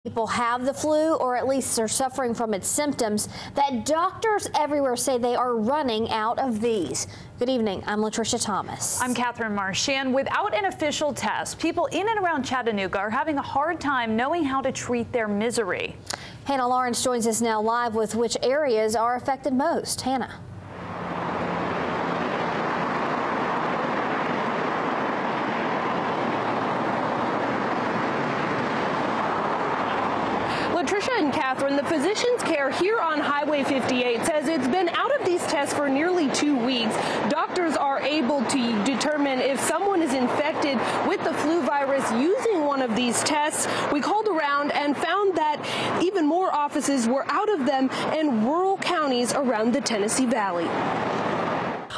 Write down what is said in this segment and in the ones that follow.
People have the flu, or at least are suffering from its symptoms, that doctors everywhere say they are running out of these. Good evening, I'm Latricia Thomas. I'm Catherine Marchand. Without an official test, people in and around Chattanooga are having a hard time knowing how to treat their misery. Hannah Lawrence joins us now live with which areas are affected most. Hannah. Latricia and Catherine, the physician's care here on Highway 58 says it's been out of these tests for nearly 2 weeks. Doctors are able to determine if someone is infected with the flu virus using one of these tests. We called around and found that even more offices were out of them in rural counties around the Tennessee Valley.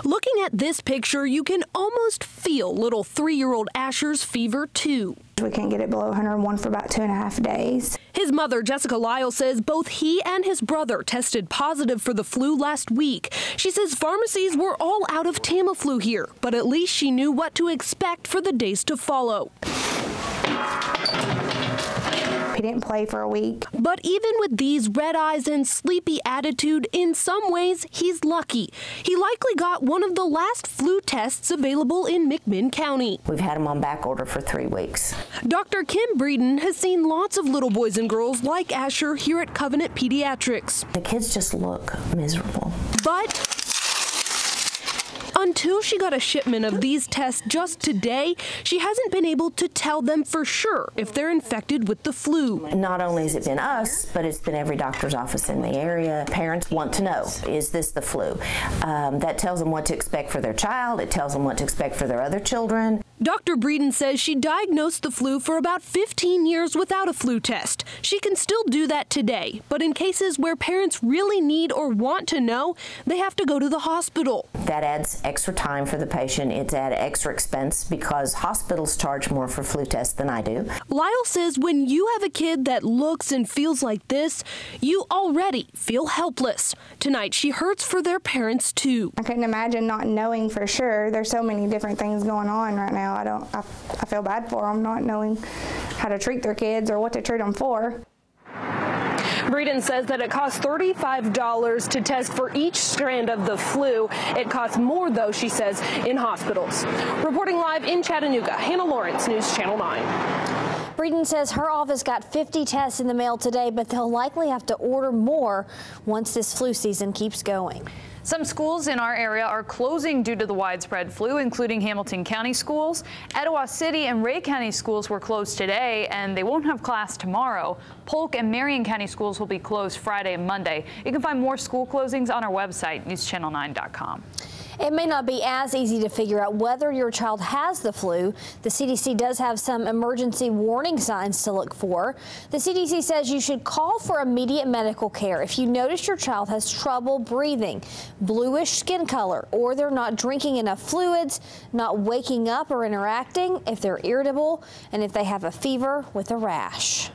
Looking at this picture, you can almost feel little 3-year-old Asher's fever, too. We can't get it below 101 for about 2.5 days. His mother, Jessica Lyle, says both he and his brother tested positive for the flu last week. She says pharmacies were all out of Tamiflu here, but at least she knew what to expect for the days to follow. He didn't play for a week. But even with these red eyes and sleepy attitude, in some ways, he's lucky. He likely got one of the last flu tests available in McMinn County. We've had him on back order for 3 weeks. Dr. Kim Breeden has seen lots of little boys and girls like Asher here at Covenant Pediatrics. The kids just look miserable. But until she got a shipment of these tests just today, she hasn't been able to tell them for sure if they're infected with the flu. Not only has it been us, but it's been every doctor's office in the area. Parents want to know, is this the flu? That tells them what to expect for their child. It tells them what to expect for their other children. Dr. Breeden says she diagnosed the flu for about 15 years without a flu test. She can still do that today, but in cases where parents really need or want to know, they have to go to the hospital. That adds extra time for the patient. It's at extra expense because hospitals charge more for flu tests than I do. Lyle says when you have a kid that looks and feels like this, you already feel helpless. Tonight, she hurts for their parents too. I couldn't imagine not knowing for sure. There's so many different things going on right now. I feel bad for them not knowing how to treat their kids or what to treat them for. Breeden says that it costs $35 to test for each strand of the flu. It costs more, though, she says, in hospitals. Reporting live in Chattanooga, Hannah Lawrence, News Channel 9. Breeden says her office got 50 tests in the mail today, but they'll likely have to order more once this flu season keeps going. Some schools in our area are closing due to the widespread flu, including Hamilton County schools. Etowah City and Ray County schools were closed today, and they won't have class tomorrow. Polk and Marion County schools will be closed Friday and Monday. You can find more school closings on our website, newschannel9.com. It may not be as easy to figure out whether your child has the flu. The CDC does have some emergency warning signs to look for. The CDC says you should call for immediate medical care if you notice your child has trouble breathing, bluish skin color, or they're not drinking enough fluids, not waking up or interacting, if they're irritable, and if they have a fever with a rash.